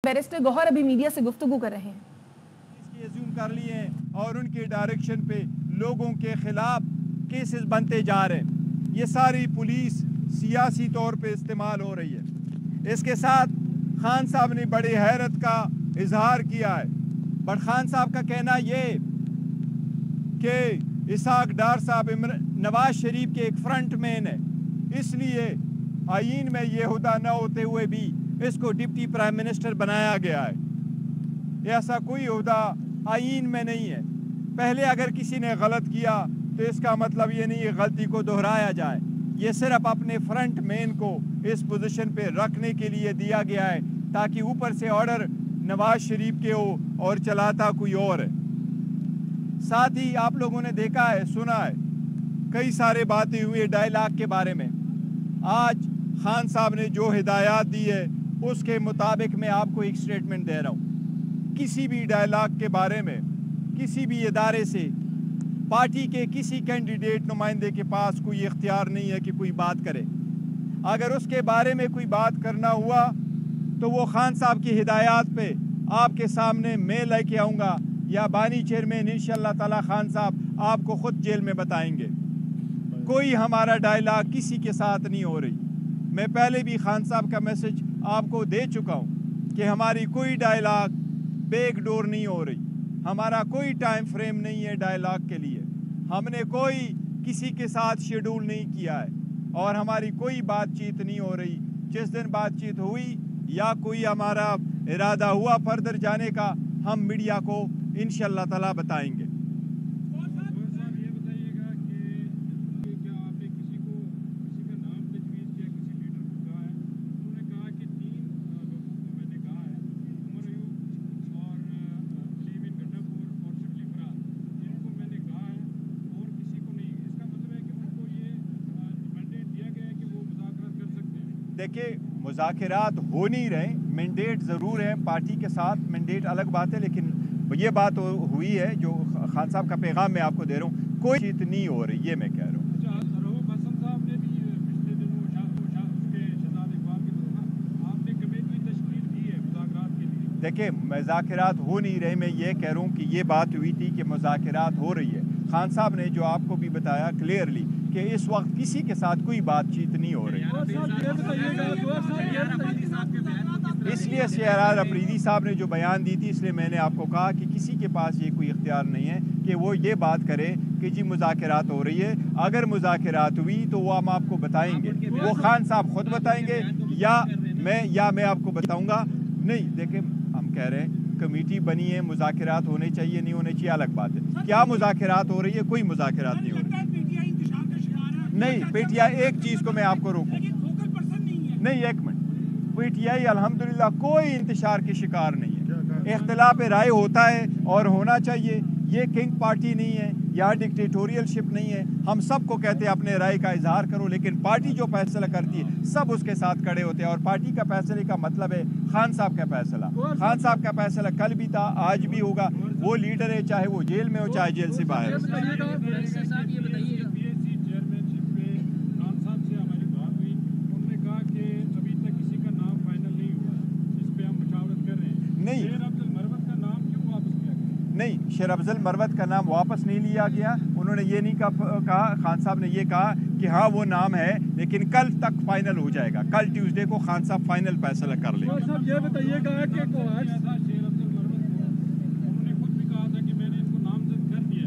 Barrister Gauhar अभी media से गुफ्तगू कर रहे हैं। इसकी एज्यूम कर लिए और उनके डायरेक्शन पे लोगों के खिलाफ केसेस बनते जा रहे हैं। ये सारी पुलिस सियासी तौर पे इस्तेमाल हो रही है। इसके साथ खान साहब ने बड़ी हैरत का इजहार किया है। बट खान साहब का कहना ये कि इसहाक डार साहब नवाज शरीफ के एक फ्रंट मैन है, इसलिए आईन में ये हुदा न होते हुए भी इसको डिप्टी प्राइम मिनिस्टर बनाया गया है। ऐसा कोई हुदा आईन में नहीं है। पहले अगर किसी ने गलत किया तो इसका मतलब ये नहीं गलती को दोहराया जाए। ये सिर्फ अपने फ्रंट मैन को इस पोजीशन पे रखने के लिए दिया गया है ताकि ऊपर से ऑर्डर नवाज शरीफ के हो और चलाता कोई और है। साथ ही आप लोगों ने देखा है, सुना है, कई सारे बातें हुई डायलॉग के बारे में। आज खान साहब ने जो हिदायत दी है उसके मुताबिक मैं आपको एक स्टेटमेंट दे रहा हूँ। किसी भी डायलॉग के बारे में किसी भी इदारे से पार्टी के किसी कैंडिडेट नुमाइंदे के पास कोई इख्तियार नहीं है कि कोई बात करे। अगर उसके बारे में कोई बात करना हुआ तो वो खान साहब की हिदायत पे आपके सामने मैं लेके आऊँगा या बानी चेयरमैन इंशाअल्लाह ताला खान साहब आपको खुद जेल में बताएंगे। कोई हमारा डायलॉग किसी के साथ नहीं हो रही। मैं पहले भी खान साहब का मैसेज आपको दे चुका हूँ कि हमारी कोई डायलॉग बैक डोर नहीं हो रही। हमारा कोई टाइम फ्रेम नहीं है डायलॉग के लिए। हमने कोई किसी के साथ शेड्यूल नहीं किया है और हमारी कोई बातचीत नहीं हो रही। जिस दिन बातचीत हुई या कोई हमारा इरादा हुआ फर्दर जाने का, हम मीडिया को इंशाअल्लाह ताला बताएंगे। देखिए, मुज़ाकरात हो नहीं रहे, मैंडेट ज़रूर है पार्टी के साथ, मैंडेट अलग बात है, लेकिन ये बात हुई है जो खान साहब का पैगाम मैं आपको दे रहा हूँ, कोई चीत नहीं हो रही, ये मैं कह रहा हूँ। देखिए, मुज़ाकरात हो नहीं रहे, मैं ये कह रहा हूँ कि ये बात हुई थी कि मुज़ाकरात हो रही है। खान साहब ने जो आपको भी बताया क्लियरली कि इस वक्त किसी के साथ कोई बातचीत नहीं हो रही। इसलिए सियार अफरीदी साहब ने जो बयान दी थी, इसलिए मैंने आपको कहा कि किसी के पास ये कोई इख्तियार नहीं है कि वो ये बात करे कि जी मुज़ाकरात हो रही है। अगर मुज़ाकरात हुई तो वो हम आपको बताएंगे, वो खान साहब खुद बताएंगे या मैं आपको बताऊंगा। नहीं, देखिए, हम कह रहे हैं कमेटी बनी है, मुज़ाकरात होने चाहिए नहीं होने चाहिए अलग बात है। क्या मुज़ाकरात हो रही है? कोई मुज़ाकरात नहीं हो रही। नहीं, पीटीआई, एक चीज़ को मैं आपको रोकूं, नहीं, एक मिनट, पीटीआई अल्हम्दुलिल्लाह कोई इंतशार के शिकार नहीं है। इख्तिलाफ राय होता है और होना चाहिए। ये किंग पार्टी नहीं है, यहाँ डिक्टेटोरियलशिप नहीं है। हम सबको कहते हैं अपने राय का इजहार करो, लेकिन पार्टी जो फैसला करती है सब उसके साथ खड़े होते हैं। और पार्टी का फैसले का मतलब है खान साहब का फैसला। खान साहब का फैसला कल भी था, आज भी होगा। वो लीडर है, चाहे वो जेल में हो चाहे जेल से बाहर हो। नहीं, शेर अफजल मरवत का नाम वापस नहीं लिया गया। उन्होंने ये नहीं कहा, खान साहब ने ये कहा कि हाँ वो नाम है, लेकिन कल तक फाइनल हो जाएगा। कल ट्यूसडे को खान साहब फाइनल फैसला कर लेंगे। ये बताइएगा कि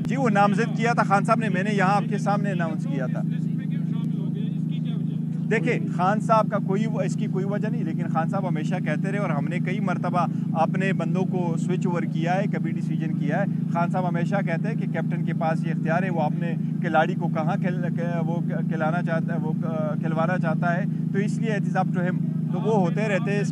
जी, वो नामजद किया था खान साहब ने, मैंने यहाँ आपके सामने अनाउंस किया था। देखिए, खान साहब का इसकी कोई वजह नहीं, लेकिन खान साहब हमेशा कहते रहे और हमने कई मरतबा अपने बंदों को स्विच ओवर किया है, कभी डिसीजन किया है। खान साहब हमेशा कहते हैं कि कैप्टन के पास ये इख्तियार है, वो अपने खिलाड़ी को कहाँ खिलवाना चाहता है, वो खिलवाना चाहता है, तो इसलिए it is up to him. तो वो होते रहते हैं।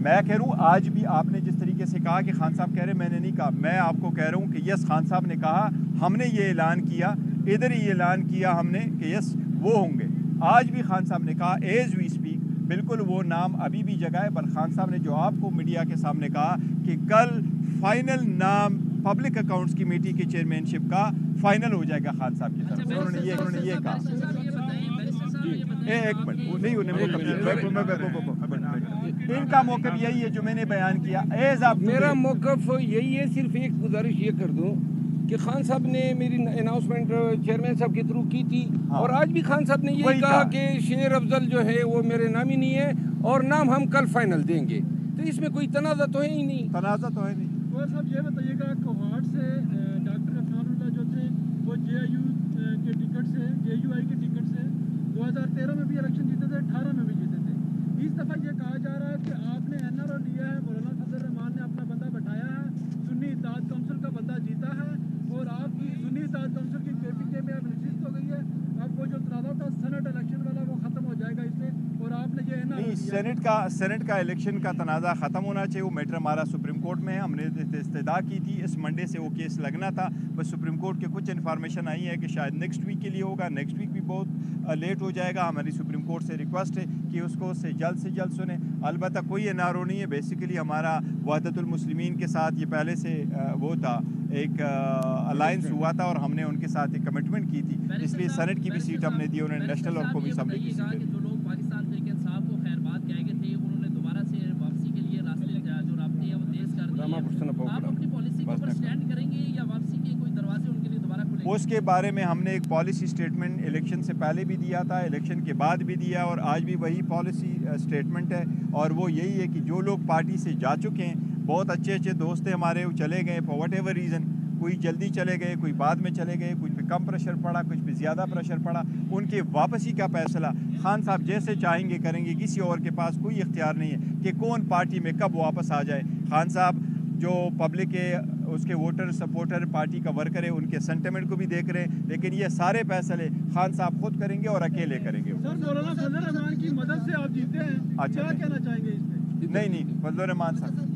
मैं कह रहा हूँ, आज भी आपने जिस तरीके से कहा कि खान साहब कह रहे, मैंने नहीं कहा। मैं आपको कह रहा हूँ कि यस, खान साहब ने कहा, हमने ये ऐलान किया, इधर ही ऐलान किया हमने कि यस वो होंगे। आज भी खान साहब ने कहा एज वी स्पीक, बिल्कुल वो नाम अभी भी जगह है। पर खान साहब ने जो आपको मीडिया के सामने कहा कि कल फाइनल नाम पब्लिक अकाउंट्स कमेटी के चेयरमैनशिप का फाइनल हो जाएगा खान साहब की तरफ से। उन्होंने ये कहा। एक मिनट, नहीं उन्हें इनका मौक़िफ़ यही है जो मैंने बयान किया। मेरा मौक़िफ़ यही है, सिर्फ एक गुजारिश ये कर दूं कि खान साहब ने मेरी अनाउंसमेंट चेयरमैन साहब के थ्रू की थी। हाँ। और आज भी खान साहब ने यही कहा कि शेर अफजल जो है वो मेरे नामी नहीं है और नाम हम कल फाइनल देंगे। तो इसमें कोई तनाज़ा तो है ही नहीं। तनाज़ा तो है नहीं। और साहब ये बताइएगा, कोहाट से डॉक्टर अफनानुल्लाह जो थे वो जेआईयू के टिकट से, जेयूआई के टिकट से 2013 में भी इलेक्शन जीते थे, 18 में भी जीते थे। इस दफ़ा ये कहा जा रहा है कि आपने एनआरओ लिया है, मौलाना फजल रहमान ने अपना बंदा बैठाया है, सुन्नी इत्तेहाद काउंसिल का बंदा जीता है और आपकी सुन्नी इत्तेहाद काउंसिल की केपीके में अब नशिस्त हो गई है। अब वो जो तनाज़ा था सेनेट इलेक्शन वाला वो ख़त्म हो जाएगा इससे, और आपने ये नहीं, सेनेट का इलेक्शन का तनाज़ा ख़त्म होना चाहिए। वो मैटर हमारा सुप्रीम कोर्ट में है, हमने इस्तदा की थी, इस मंडे से वो केस लगना था। बस सुप्रीम कोर्ट के कुछ इन्फॉर्मेशन आई है कि शायद नेक्स्ट वीक के लिए होगा। नेक्स्ट वीक भी बहुत लेट हो जाएगा। हमारी सुप्रीम कोर्ट से रिक्वेस्ट है कि उसको से जल्द सुने। अलबत्ता कोई एनआरओ नहीं है, बेसिकली हमारा वहदतुल मुस्लिमीन के साथ ये पहले से वो था, एक अलायंस हुआ था और हमने उनके साथ एक कमिटमेंट की थी, इसलिए सेनेट की भी सीट हमने दी, उन्होंने नेशनल और कौमी असेंबली की सीट दी। जो लोग पाकिस्तान तहरीक इंसाफ को खैरबाद कह गए थे, उन्होंने दोबारा से वापसी के लिए रास्ते जो राब्ते हैं वो तेज कर दिए। आप अपनी पॉलिसी के ऊपर स्टैंड करेंगे या वापसी के कोई दरवाजे उनके लिए दोबारा खुलेंगे? उसके बारे में हमने एक पॉलिसी स्टेटमेंट इलेक्शन से पहले भी दिया था, इलेक्शन के बाद भी दिया, और आज भी वही पॉलिसी स्टेटमेंट है। और वो यही है कि जो लोग पार्टी से जा चुके हैं, बहुत अच्छे दोस्त हैं हमारे, वो चले गए फॉर वट एवर रीज़न, कोई जल्दी चले गए, कोई बाद में चले गए, कुछ पे कम प्रेशर पड़ा, कुछ पे ज़्यादा प्रेशर पड़ा, उनके वापसी का फैसला खान साहब जैसे चाहेंगे करेंगे। किसी और के पास कोई इख्तियार नहीं है कि कौन पार्टी में कब वापस आ जाए। खान साहब जो पब्लिक के उसके वोटर सपोर्टर पार्टी का वर्कर है, उनके सेंटिमेंट को भी देख रहे हैं, लेकिन ये सारे फैसले खान साहब खुद करेंगे और अकेले करेंगे। सर, मौलाना फजल रहमान की मदद से आप जीते हैं, अच्छा, क्या कहना चाहेंगे इस पे? नहीं फजल रहमान साहब,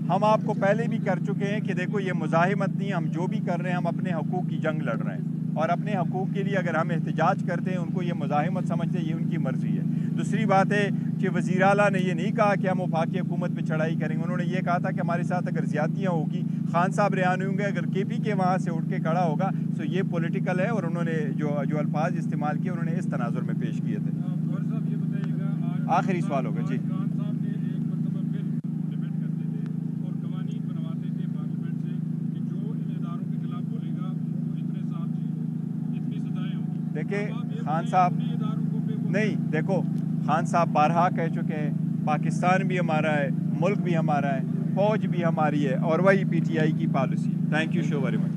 हम आपको पहले भी कर चुके हैं कि देखो ये मुज़ाहिमत नहीं, हम जो भी कर रहे हैं हम अपने हकूक़ की जंग लड़ रहे हैं, और अपने हकूक़ के लिए अगर हम एहतजाज करते हैं, उनको ये मुज़ाहिमत समझते हैं, ये उनकी मर्ज़ी है। दूसरी बात है कि वज़ीर आला ने ये नहीं कहा कि हम वफाकी हुकूमत पर चढ़ाई करेंगे, उन्होंने ये कहा था कि हमारे साथ अगर ज़्यादतियाँ होगी, खान साहब रिहा नहीं होंगे, अगर KP के वहाँ से उठ के खड़ा होगा, तो ये पॉलिटिकल है। और उन्होंने जो अल्फाज इस्तेमाल किए उन्होंने इस तनाजुर में पेश किए थे। आखिरी सवाल होगा जी। देखिए खान साहब नहीं, देखो खान साहब बारहा कह चुके हैं, पाकिस्तान भी हमारा है, मुल्क भी हमारा है, फौज भी हमारी है, और वही PTI की policy. Thank you so very much.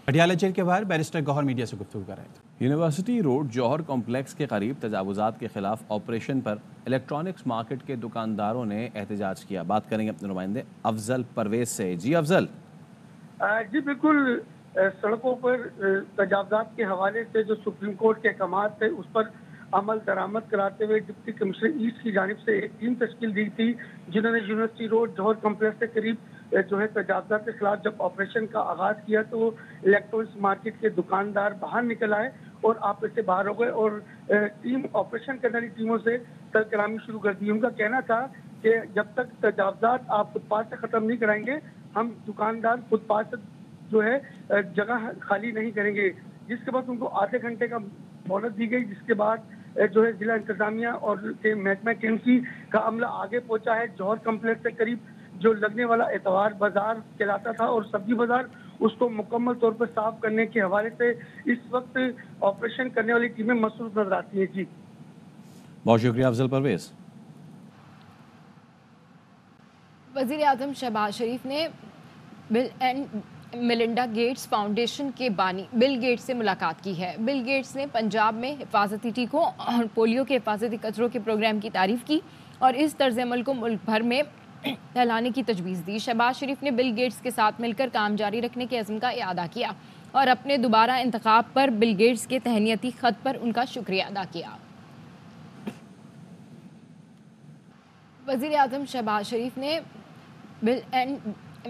Patiala jail के बाहर बैरिस्टर गौहर मीडिया से गुफ्तगू कर रहे थे। यूनिवर्सिटी रोड जौहर कॉम्प्लेक्स के करीब तजावुजात के खिलाफ ऑपरेशन पर इलेक्ट्रॉनिक्स मार्केट के दुकानदारों ने एहतजाज किया। बात करेंगे अपने नुमाइंदे अफजल परवेज से। जी अफजल। जी बिल्कुल, सड़कों पर तजावुजात के हवाले से जो सुप्रीम कोर्ट के अहकाम थे उस पर अमल दरामद कराते हुए डिप्टी कमिश्नर ईस्ट की जानिब से एक टीम तश्कील दी थी, जिन्होंने यूनिवर्सिटी रोड जौहर कॉम्प्लेक्स के करीब जो है तजावुजात के खिलाफ जब ऑपरेशन का आगाज किया तो इलेक्ट्रॉनिक्स मार्केट के दुकानदार बाहर निकल आए और आप से बाहर हो गए, और टीम ऑपरेशन करने वाली टीमों से सरकलामी शुरू कर दी। उनका कहना था कि जब तक तजावुजात आप फुटपाथ से ख़त्म नहीं कराएंगे, हम दुकानदार फुटपाथ से जो है जगह खाली नहीं करेंगे। जिसके बाद उनको आधे घंटे का मोहलत दी गई, जिसके बाद जो है जिला इंतजामिया और महकमा KMC का अमला आगे पहुंचा है। जौहर कम्प्लेक्स के करीब जो लगने वाला एतवार बाजार कहलाता था और सब्जी बाजार, उसको मुकम्मल तौर पर साफ करने के हवाले से इस वक्त ऑपरेशन करने वाली टीमें मसरूफ नजर आती है। जी बहुत शुक्रिया अफजल परवेज। वज़ीर आज़म शहबाज शरीफ ने bill and Melinda Gates foundation के बानी बिल गेट्स से मुलाकात की है। बिल गेट्स ने पंजाब में हिफाजती टीकों और पोलियो के हिफाजती कचरों के प्रोग्राम की तारीफ की और इस तर्ज अमल को मुल्क भर में फैलाने की तजवीज़ दी। शहबाज शरीफ ने बिल गेट्स के साथ मिलकर काम जारी रखने के अज़्म का इआदा किया और अपने दोबारा इंतखाब पर बिल गेट्स के तहनीती ख़त पर उनका शुक्रिया अदा किया। वज़ीर आज़म शहबाज शरीफ ने bill and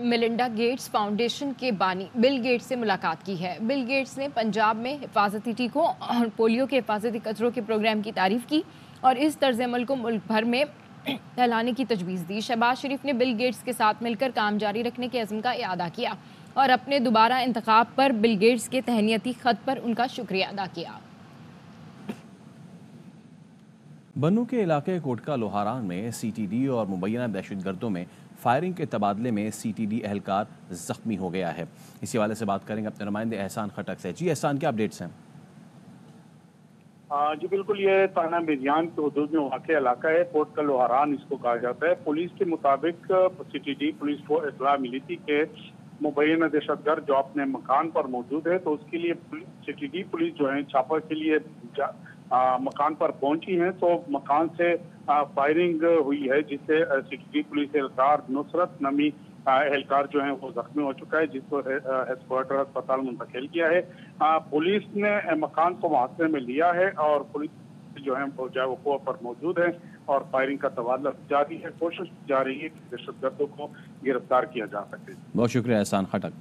Melinda Gates foundation के बानी बिल गेट्स से मुलाकात की है। बिल गेट्स ने पंजाब में हिफाजती टीकों और पोलियो के हिफाजती कचरों के प्रोग्राम की तारीफ की और इस तर्ज अमल को मुल्क भर में फैलाने की तजवीज़ दी। शहबाज शरीफ ने बिल गेट्स के साथ मिलकर काम जारी रखने के अज़्म का इआदा किया और अपने दोबारा इंतखाब पर बिल गेट्स के तहनीती ख़त पर उनका शुक्रिया अदा किया। बन्नू के इलाके कोटका लोहारान में CTD और मुबैना दहशतगर्दों में फायरिंग के तबादले में CTD एहलकार जख्मी हो गया है। इसी हवाले से बात करेंगे अपने नुमाइंदे एहसान खटक से। जी एहसान, क्या अपडेट्स हैं? जी बिल्कुल, ये थाना बेजियान के हदूद में वाक़ इलाका है, कोटका लोहारान इसको कहा जाता है। पुलिस के मुताबिक CTD पुलिस को इत्तला मिली थी कि मुबैना दहशतगर्द जो अपने मकान पर मौजूद है, तो उसके लिए CTD पुलिस जो है छापा के लिए मकान पर पहुंची है। तो मकान से फायरिंग हुई है, जिससे CTD पुलिस एहलकार नुसरत नमी एहलकार जो है वो जख्मी हो चुका है, जिसको हेडक्वार्टर अस्पताल मुंतकिल किया है। पुलिस ने मकान को मुहासरे में लिया है और पुलिस जो है वो जगह पर मौजूद है और फायरिंग का तबादला जारी है। कोशिश जा रही है कि दहशतगर्दों को गिरफ्तार किया जा सके। बहुत शुक्रिया एहसान खटक।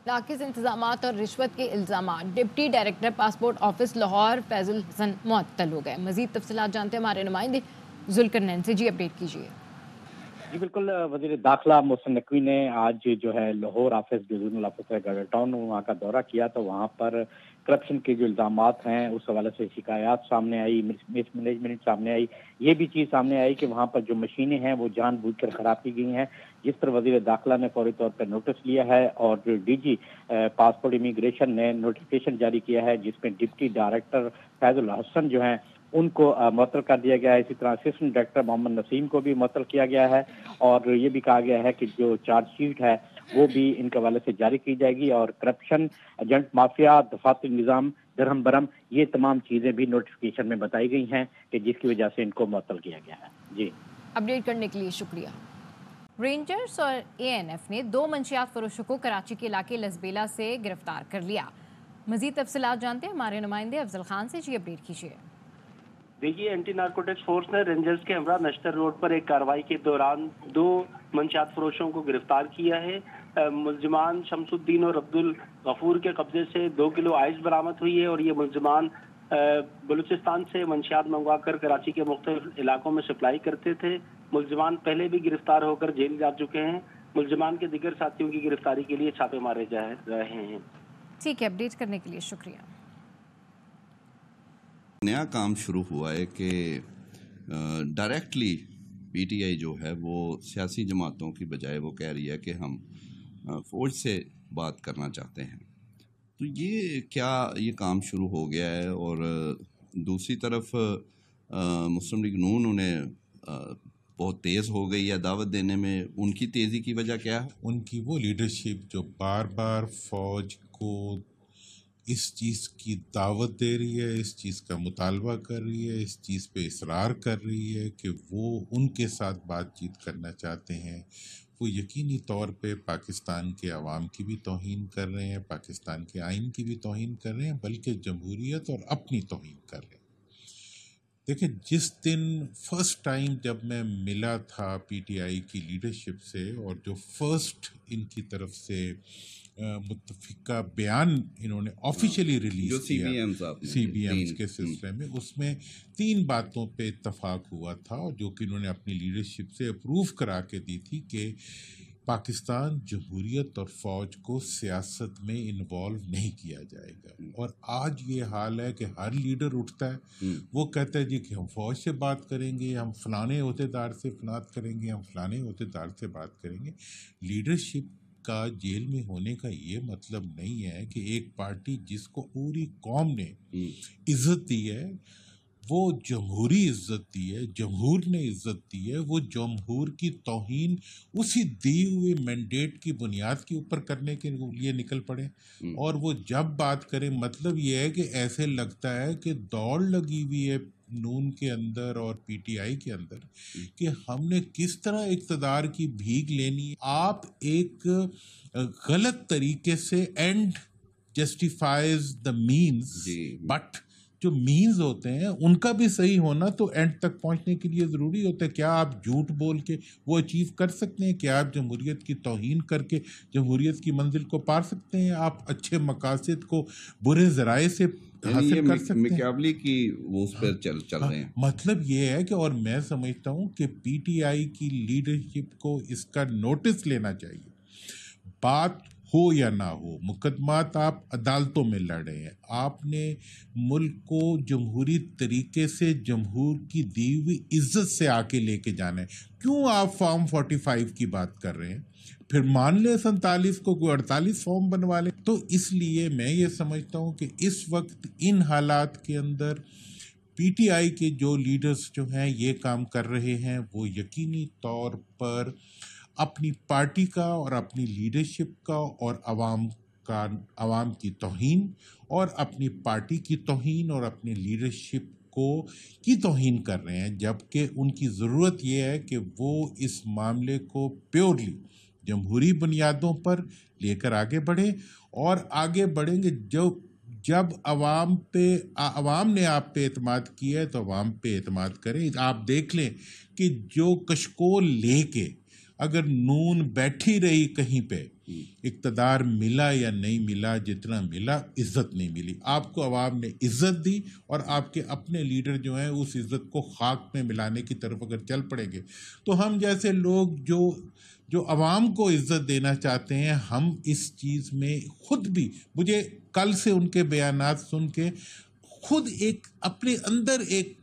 नाकिस इंतजामात और रिश्वत के इल्ज़ामात, deputy director passport office Lahore Faizul Hasan मुअत्तल हो गए। मजीद तफसीलात जानते हैं हमारे नुमाइंदे जुल्करनैन से। जी अपडेट कीजिए। जी बिल्कुल, वज़ीर दाखिला मोहसिन नकवी ने आज जो है लाहौर ऑफिस डिवीजनल ऑफिसर गदर टाउन वहाँ का दौरा किया, तो वहाँ पर करप्शन के जो इल्ज़ामात हैं उस हवाले से शिकायत सामने आई, मिसमैनेजमेंट सामने आई। ये भी चीज़ सामने आई कि वहाँ पर जो मशीनें हैं वो जानबूझकर ख़राब की गई हैं, जिस पर वज़ीर दाखिला ने फौरी तौर पर नोटिस लिया है और जो DG पासपोर्ट इमिग्रेशन ने नोटिफिकेशन जारी किया है, जिसमें डिप्टी डायरेक्टर फैजुल हसन जो हैं उनको मुअत्तल कर दिया गया है। इसी तरह असिस्टेंट डायरेक्टर मोहम्मद नसीम को भी मुअत्तल किया गया है और ये भी कहा गया है कि जो चार्जशीट है वो भी इनके हवाले से जारी की जाएगी और करप्शन, एजेंट माफिया, दफातर निज़ाम, दरहम बरम, ये तमाम चीज़ें भी नोटिफिकेशन में बताई गई हैं कि जिसकी वजह से इनको मुअत्तल किया गया है। जी अपडेट करने के लिए शुक्रिया। रेंजर्स और ANF ने 2 मंशियात फरोशों को कराची के इलाके लसबेला से गिरफ्तार कर लिया। मजीद तफसीलात जानते हैं हमारे नुमाइंदे अफजल खान से। जी अपडेट कीजिए। देखिए, एंटी नार्कोटिक्स फोर्स ने रेंजर्स के हमरा नश्तर रोड पर एक कार्रवाई के दौरान 2 मंशियात फरोशों को गिरफ्तार किया है। मुलजिमान शमसुद्दीन और अब्दुल गफूर के कब्जे से 2 किलो आइस बरामद हुई है और ये मुलजिमान बलूचिस्तान से मंशियात मंगवाकर कराची के मुख्तलिफ इलाकों में सप्लाई करते थे। मुलजिमान पहले भी गिरफ्तार होकर जेल जा चुके हैं। मुलजिमान के दिगर साथियों की गिरफ्तारी के लिए छापे मारे जा रहे हैं। ठीक है, अपडेट करने के लिए शुक्रिया। नया काम शुरू हुआ है कि डायरेक्टली PTI जो है वो सियासी जमातों की बजाय वो कह रही है कि हम फ़ौज से बात करना चाहते हैं। तो ये काम शुरू हो गया है और दूसरी तरफ मुस्लिम लीग नून उन्हें बहुत तेज़ हो गई है दावत देने में। उनकी तेज़ी की वजह क्या है? उनकी वो लीडरशिप जो बार बार फ़ौज को इस चीज़ की दावत दे रही है, इस चीज़ का मुतालबा कर रही है, इस चीज़ पे इसरार कर रही है कि वो उनके साथ बातचीत करना चाहते हैं। वो यकीनी तौर पे पाकिस्तान के अवाम की भी तौहीन कर रहे हैं, पाकिस्तान के आइन की भी तौहीन कर रहे हैं, बल्कि जमहूरियत और अपनी तौहीन कर रहे हैं। देखिए, जिस दिन फर्स्ट टाइम जब मैं मिला था PTI की लीडरशिप से और जो फर्स्ट इनकी तरफ से मुत्तफिका बयान इन्होंने ऑफिशियली रिलीज किया CBMs के सिलसिले में, उसमें 3 बातों पे इत्तफाक हुआ था और जो कि इन्होंने अपनी लीडरशिप से अप्रूव करा के दी थी कि पाकिस्तान जमहूरियत और फ़ौज को सियासत में इन्वॉल्व नहीं किया जाएगा। और आज ये हाल है कि हर लीडर उठता है, वो कहता है जी कि हम फ़ौज से बात करेंगे, हम फलाने अहदेदार से बात करेंगे, हम फलाने अहदेदार से बात करेंगे। लीडरशिप का जेल में होने का ये मतलब नहीं है कि एक पार्टी जिसको पूरी कौम ने इज्जत दी है, वो जमहूरी इज्जत दी है, जमहूर ने इज्जत दी है, वो जमहूर की तौहीन उसी दी हुए मैंडेट की बुनियाद के ऊपर करने के लिए निकल पड़े। और वो जब बात करें, मतलब ये है कि ऐसे लगता है कि दौड़ लगी हुई है नून के अंदर और PTI के अंदर कि हमने किस तरह इक़्तिदार की भीख लेनी है। आप एक गलत तरीके से and justifies the means, but जो मीन्स होते हैं उनका भी सही होना तो एंड तक पहुंचने के लिए ज़रूरी होता है। क्या आप झूठ बोल के वो अचीव कर सकते हैं? क्या आप जमहूरियत की तौहीन करके जमहूरियत की मंजिल को पार सकते हैं? आप अच्छे मकासद को बुरे ज़राए से हासिल कर सकते हैं? मिकाबले की वो उस पर चल रहे हैं। मतलब ये है कि, और मैं समझता हूँ कि पीटीआई की लीडरशिप को इसका नोटिस लेना चाहिए। बात हो या ना हो, मुकदमात आप अदालतों में लड़ रहे हैं, आपने मुल्क को जमहूरी तरीके से जमहूर की दी हुई इज्जत से आके लेके जाना है। क्यों आप फॉर्म 45 की बात कर रहे हैं? फिर मान ले 47 को कोई 48 फॉर्म बनवा ले। तो इसलिए मैं ये समझता हूँ कि इस वक्त इन हालात के अंदर पीटीआई के जो लीडर्स जो हैं ये काम कर रहे हैं, वो यकीनी तौर पर अपनी पार्टी का और अपनी लीडरशिप का और अवाम की तौहीन और अपनी पार्टी की तौहीन और अपनी लीडरशिप की तौहीन कर रहे हैं, जबकि उनकी ज़रूरत ये है कि वो इस मामले को प्योरली जमहूरी बुनियादों पर लेकर आगे बढ़े। और आगे बढ़ेंगे जब अवाम ने आप पे एतमाद किया है तो अवाम पे एतमाद करें। आप देख लें कि जो कशकोल लेके अगर नून बैठी रही कहीं पे, इक़्तिदार मिला या नहीं मिला, जितना मिला इज्जत नहीं मिली। आपको अवाम ने इज्जत दी और आपके अपने लीडर जो हैं उस इज्जत को खाक में मिलाने की तरफ अगर चल पड़ेंगे तो हम जैसे लोग जो अवाम को इज्जत देना चाहते हैं, हम इस चीज़ में खुद भी, मुझे कल से उनके बयानात सुन के खुद एक अपने अंदर एक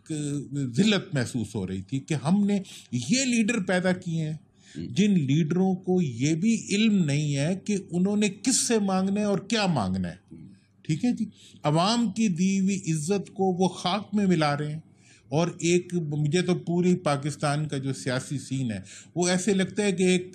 ज़िल्लत महसूस हो रही थी कि हमने ये लीडर पैदा किए हैं जिन लीडरों को ये भी इल्म नहीं है कि उन्होंने किससे मांगना है और क्या मांगना है। ठीक है जी, अवाम की दी हुई इज्जत को वो खाक में मिला रहे हैं। और एक मुझे तो पूरी पाकिस्तान का जो सियासी सीन है वो ऐसे लगता है कि एक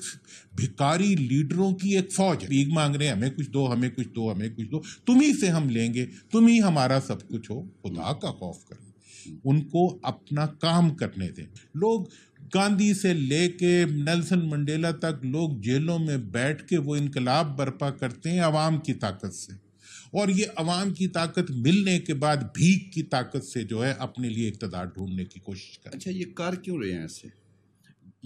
भिखारी लीडरों की एक फौज है, भीख मांग रहे हैं, हमें कुछ दो, हमें कुछ दो, हमें कुछ दो, तुम्ही से हम लेंगे, तुम ही हमारा सब कुछ हो। खुदा का खौफ करें, उनको अपना काम करने दें। लोग गांधी से लेके नेल्सन मंडेला तक लोग जेलों में बैठ के वो इनकलाब बर्पा करते हैं अवाम की ताकत से, और ये अवाम की ताकत मिलने के बाद भीख की ताकत से जो है अपने लिए इक़्तिदार ढूंढने की कोशिश करें। अच्छा, ये कर क्यों रहे हैं ऐसे?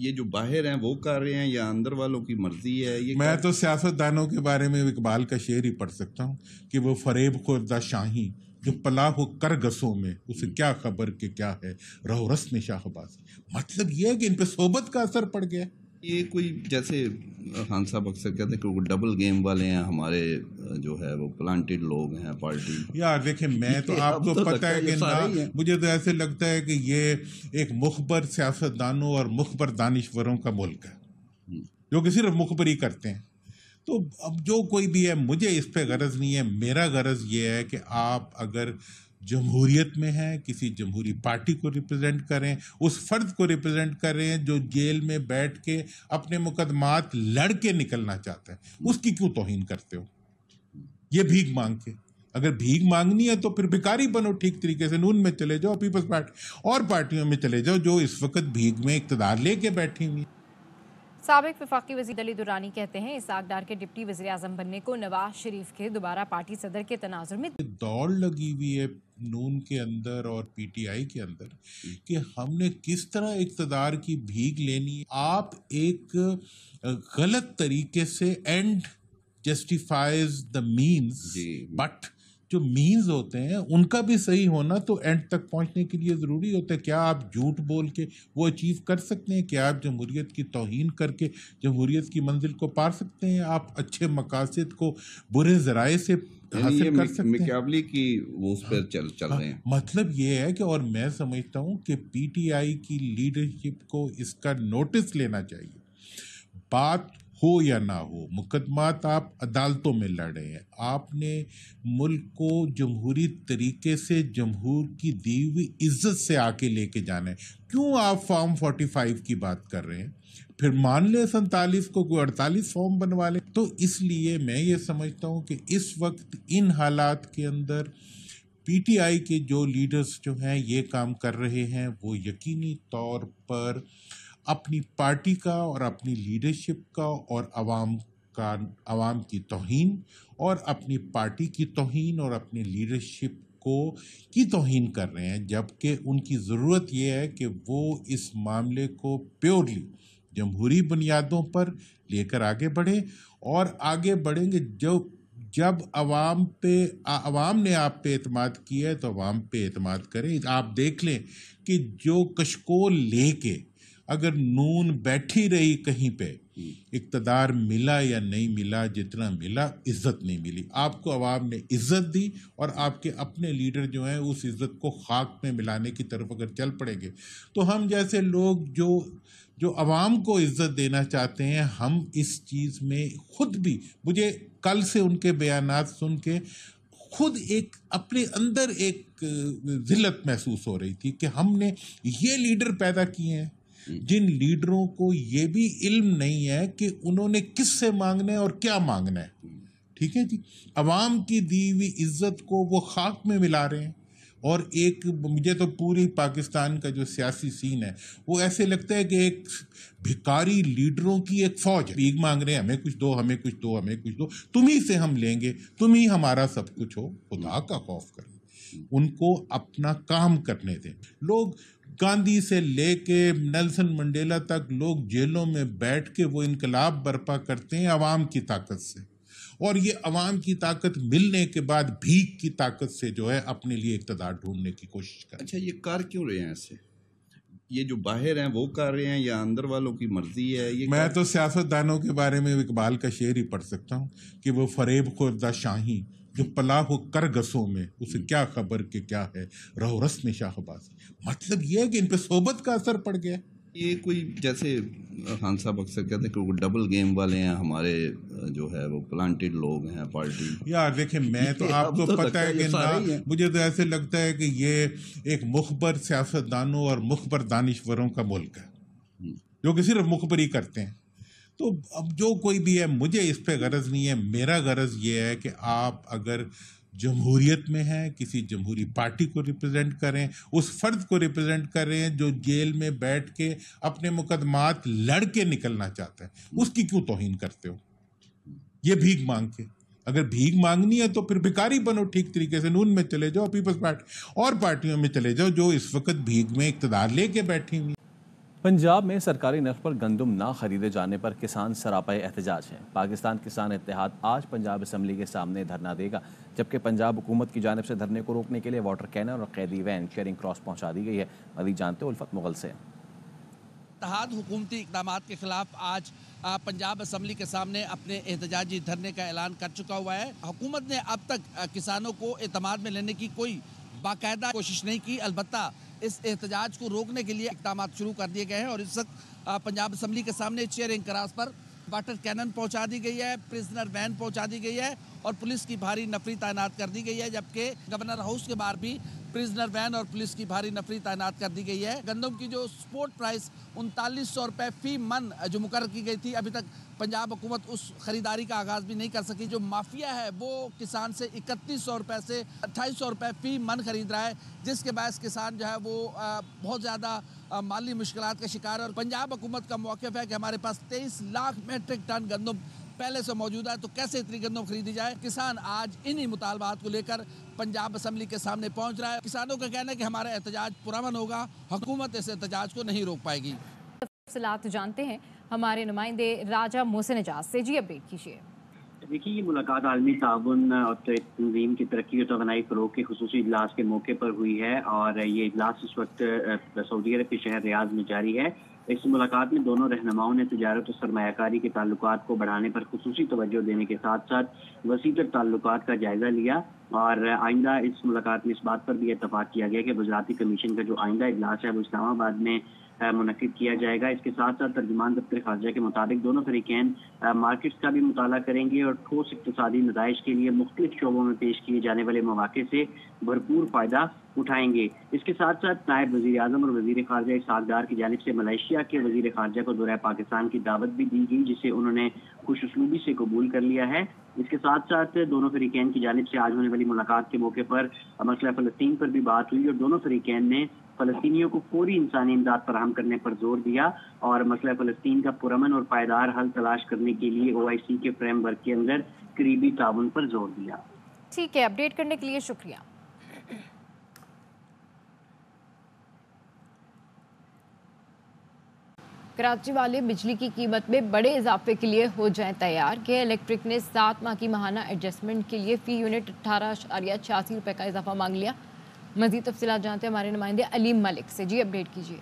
ये जो बाहर हैं वो कर रहे हैं या अंदर वालों की मर्जी है? ये मैं तो सियासतदानों के बारे में इकबाल का शेर ही पढ़ सकता हूँ कि वो फरेब खुर्दा शाही जो पला हो कर गसों में, उसे क्या खबर कि क्या है रहो रस्म शाहबाजी। मतलब ये है कि इन पे सोबत का असर पड़ गया। ये कोई जैसे खान साहब अक्सर कहते हैं कि वो डबल गेम वाले हैं, हमारे जो है वो प्लांटेड लोग हैं पार्टी। यार देखिए, मैं तो आपको तो पता है कि ना, मुझे तो ऐसे लगता है कि ये एक मुखबर सियासतदानों और मुखबर दानिश्वरों का मुल्क है जो कि सिर्फ मुखबरी करते हैं। तो अब जो कोई भी है, मुझे इस पे गरज नहीं है। मेरा गरज ये है कि आप अगर जमहूरियत में हैं, किसी जमहूरी पार्टी को रिप्रेजेंट करें, उस फर्द को रिप्रेजेंट करें जो जेल में बैठ के अपने मुकदमात लड़ के निकलना चाहता है, उसकी क्यों तौहीन करते हो? ये भीख मांग के, अगर भीख मांगनी है तो फिर भिखारी बनो ठीक तरीके से, नून में चले जाओ, पीपल्स पार्टी और पार्टियों में चले जाओ जो इस वक्त भीख में इक़्तिदार लेके बैठी हुई। साबिक वफाकी वज़ीर अली दुरानी कहते हैं इसाक डार के डिप्टी वज़ीर आज़म बनने को नवाज शरीफ के दोबारा पार्टी सदर के तनाजुर में दौड़ लगी हुई है नून के अंदर और पीटीआई के अंदर कि हमने किस तरह इक़्तिदार की भीख लेनी है। आप एक गलत तरीके से and justifies the means, but जो मीन्स होते हैं उनका भी सही होना तो एंड तक पहुंचने के लिए ज़रूरी होता है। क्या आप झूठ बोल के वो अचीव कर सकते हैं? क्या आप जमहूरियत की तौहीन करके जमहूरियत की मंजिल को पार सकते हैं? आप अच्छे मकासद को बुरे ज़राए से हासिल कर सकते हैं? मिकाबले की वो उस पर चल रहे हैं। मतलब ये है कि, और मैं समझता हूँ कि पीटीआई की लीडरशिप को इसका नोटिस लेना चाहिए। बात हो या ना हो, मुकदमात आप अदालतों में लड़ रहे हैं, आपने मुल्क को जमहूरी तरीके से जमहूर की दी हुई इज्जत से आके लेके जाना है। क्यों आप फॉर्म 45 की बात कर रहे हैं? फिर मान ले 47 को कोई 48 फॉर्म बनवा ले। तो इसलिए मैं ये समझता हूँ कि इस वक्त इन हालात के अंदर पीटीआई के जो लीडर्स जो हैं ये काम कर रहे हैं, वो यकीनी तौर पर अपनी पार्टी का और अपनी लीडरशिप का और अवाम की तौहीन और अपनी पार्टी की तौहीन और अपनी लीडरशिप को की तौहीन कर रहे हैं, जबकि उनकी ज़रूरत ये है कि वो इस मामले को प्योरली जमहूरी बुनियादों पर लेकर आगे बढ़ें, और आगे बढ़ेंगे जब अवाम ने आप पे एतमाद किया है तो अवाम पे एतमाद करें। आप देख लें कि जो कशकोल लेके अगर नून बैठी रही कहीं पे, इक़्तिदार मिला या नहीं मिला, जितना मिला इज्जत नहीं मिली। आपको अवाम ने इज्जत दी और आपके अपने लीडर जो हैं उस इज्जत को खाक में मिलाने की तरफ अगर चल पड़ेंगे तो हम जैसे लोग जो अवाम को इज्जत देना चाहते हैं, हम इस चीज़ में खुद भी, मुझे कल से उनके बयानात सुन के खुद एक अपने अंदर एक ज़िल्लत महसूस हो रही थी कि हमने ये लीडर पैदा किए हैं जिन लीडरों को ये भी इल्म नहीं है कि उन्होंने किससे मांगना है और क्या मांगना है। ठीक है जी, अवाम की दी हुई इज्जत को वो खाक में मिला रहे हैं। और एक मुझे तो पूरी पाकिस्तान का जो सियासी सीन है वो ऐसे लगता है कि एक भिखारी लीडरों की एक फौज है, भीख मांग रहे हैं, हमें कुछ दो, हमें कुछ दो, हमें कुछ दो, तुम्ही से हम लेंगे, तुम ही हमारा सब कुछ हो। खुदा का खौफ करें, उनको अपना काम करने दें। लोग गांधी से लेके नेल्सन मंडेला तक लोग जेलों में बैठ के वो इनकलाब बर्पा करते हैं अवाम की ताकत से, और ये अवाम की ताकत मिलने के बाद भीख की ताकत से जो है अपने लिए इक़्तिदार ढूंढने की कोशिश करते हैं। अच्छा, ये कर क्यों रहे हैं ऐसे? ये जो बाहर हैं वो कर रहे हैं या अंदर वालों की मर्जी है? ये मैं तो सियासतदानों के बारे में इकबाल का शेर ही पढ़ सकता हूँ कि वो फरेब खुर्दा शाही जो पला हो करगसों में, उसे क्या खबर कि क्या है रहो रस्म शाहबाजी। मतलब ये है कि इन पे सोबत का असर पड़ गया। ये कोई जैसे खान साहब अक्सर कहते हैं कि वो डबल गेम वाले हैं, हमारे जो है वो प्लांटेड लोग हैं पार्टी। यार देखिए, मैं तो आपको तो पता है कि ना, मुझे तो ऐसे लगता है कि ये एक मुखबर सियासतदानों और मुखबर दानिश्वरों का मुल्क है जो कि सिर्फ मुखबरी करते हैं। तो अब जो कोई भी है, मुझे इस पे गरज नहीं है। मेरा गरज ये है कि आप अगर जमहूरियत में हैं, किसी जमहूरी पार्टी को रिप्रेजेंट करें, उस फर्द को रिप्रेजेंट करें जो जेल में बैठ के अपने मुकदमात लड़ के निकलना चाहता है, उसकी क्यों तौहीन करते हो? ये भीख मांग के, अगर भीख मांगनी है तो फिर भिखारी बनो, ठीक तरीके से नून में चले जाओ, पीपल्स पार्टी और पार्टियों में चले जाओ जो इस वक्त भीख में इक़्तिदार लेके बैठी हुई। पंजाब में सरकारी नर्ख पर गंदम ना खरीदे जाने पर किसान सरापा एहतजाज हैं। पाकिस्तान किसान इत्तेहाद आज पंजाब असम्बली के सामने धरना देगा, जबकि पंजाब हुकूमत की जानिब से धरने को रोकने के लिए वाटर कैनर और कैदी वैन शेयरिंग क्रॉस पहुंचा दी गई है। मज़ीद जानते उल्फत मुगल से। इत्तेहाद हुकूमती इक़दाम के खिलाफ आज पंजाब असम्बली के सामने अपने एहतजाजी धरने का ऐलान कर चुका हुआ है। हुकूमत ने अब तक किसानों को एतमाद में लेने की कोई बाकायदा कोशिश नहीं की, अलबत्ता इस एहतजाज को रोकने के लिए इक़दाम शुरू कर दिए गए हैं। और इस वक्त पंजाब असम्बली के सामने चेयरिंग क्रॉस पर वाटर कैनन पहुंचा दी गई है, प्रिजनर वैन पहुंचा दी गई है और पुलिस की भारी नफरी तैनात कर दी गई है, जबकि गवर्नर हाउस के बाहर भी प्रिजनर वैन और पुलिस की भारी नफरी तैनात कर दी गई है। गंदम की जो स्पोर्ट प्राइस 3900 रुपये फी मन जो मुकर्रर की गई थी, अभी तक पंजाब हुकूमत उस खरीदारी का आगाज़ भी नहीं कर सकी। जो माफिया है वो किसान से 3100 रुपये से 2800 रुपये फी मन खरीद रहा है, जिसके बायस किसान जो है वो बहुत ज़्यादा माली मुश्किलात का शिकार है। और पंजाब हुकूमत का मौक़िफ़ है कि हमारे पास 23 लाख मेट्रिक टन गंदम पहले से मौजूद है, तो कैसे इतनी गंदम खरीदी जाए। किसान आज इन्हीं मुतालबात को लेकर पंजाब असम्बली के सामने पहुंच रहा है। किसानों का कहना है कि हमारा एहतजाज पुरअमन होगा, हुकूमत इस एहतजाज को नहीं रोक पाएगी। तफसीलात जानते हैं हमारे नुमाइंदे राजा मोहसिन एजाज से। जी अपडेट कीजिए। देखिए, ये मुलाकात आलमी ताउन और तंजीम की तरक्की और तवानाई फ़रोग़ के खुसूसी इजलास के मौके पर हुई है और ये इजलास इस वक्त सऊदी अरब के शहर रियाद में जारी है। इस मुलाकात में दोनों रहनुमाओं ने तिजारत और सरमायाकारी के ताल्लुकात को बढ़ाने पर खुसूसी तवज्जो देने के साथ साथ वसीतर ताल्लुकात का जायज़ा लिया और आइंदा इस मुलाकात में इस बात पर भी इत्तफाक किया गया कि वज़ारती कमीशन का जो आइंदा इजलास है वो इस्लामाबाद में मुनक़िद किया जाएगा। इसके साथ साथ तर्जुमान दफ्तर खारजा के मुताबिक दोनों फरीकैन मार्केट्स का भी मुताला करेंगे और ठोस इक़्तिसादी नताइज के लिए मुख्तलिफ शोबों में पेश किए जाने वाले मौक़े से भरपूर फ़ायदा उठाएंगे। इसके साथ साथ नायब वज़ीर आज़म और वज़ीर खारजा इसहाक़ की जानिब से मलेशिया के वज़ीर खारजा को दौरा पाकिस्तान की दावत भी दी गई, जिसे उन्होंने खुशउस्लूबी से कबूल कर लिया है। इसके साथ साथ दोनों फरीकैन की जानिब से आज होने वाली मुलाकात के मौके पर मसला फ़लस्तीन पर भी बात हुई और दोनों फरीकैन ने फ़लस्तीनियों को फौरी इंसानी इमदाद फराहम करने पर जोर दिया और मसला फ़लस्तीन का पुरअमन और पायदार हल तलाश करने के लिए OIC के फ्रेमवर्क के अंदर करीबी ताउन पर जोर दिया। ठीक है, अपडेट करने के लिए शुक्रिया। कराची वाले बिजली की कीमत में बड़े इजाफे के लिए हो जाएं तैयार। के इलेक्ट्रिक ने 7 माह की माहाना एडजस्टमेंट के लिए फी यूनिट 18.86 रुपये का इजाफा मांग लिया। मजीद तफसीलात जानते हैं हमारे नुमाइंदे अलीम मलिक से। जी अपडेट कीजिए।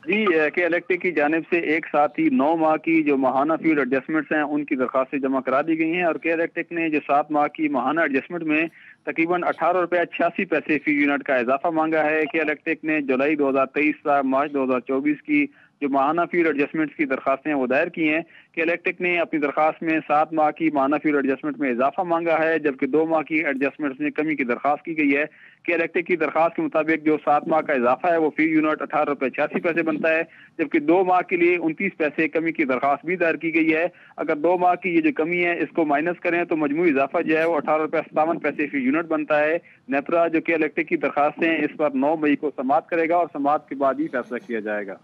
जी के इलेक्ट्रिक की जानिब से एक साथ ही 9 माह की जो माहाना फ्यूल एडजस्टमेंट्स हैं उनकी दरखास्तें जमा करा दी गई हैं और के इलेक्ट्रिक ने जो 7 माह की माहाना एडजस्टमेंट में तकरीबन 18.86 फी यूनिट का इजाफा मांगा है। के इलेक्ट्रिक ने जुलाई 2023 से मार्च 2024 की जो माहाना फ्यूल एडजस्टमेंट्स की दरखास्तें वो दायर की हैं। के इलेक्ट्रिक ने अपनी दरखास्त में 7 माह की माहाना फ्यूल एडजस्टमेंट में इजाफा मांगा है, जबकि 2 माह की एडजस्टमेंट्स में कमी की दरखास्त की गई है। के इलेक्ट्रिक की दरखास्त के मुताबिक जो 7 माह का इजाफा है वो फी यूनिट 18.86 बनता है, जबकि 2 माह के लिए 29 पैसे कमी की दरखास्त भी दायर की गई है। अगर 2 माह की ये जो कमी है इसको माइनस करें तो मजमूई इजाफा जो है वो 18.57 फी यूनिट बनता है। नेपरा जो के इलेक्ट्रिक की दरखास्तें इस पर 9 मई को समाअत करेगा और समाअत के बाद ही फैसला किया जाएगा।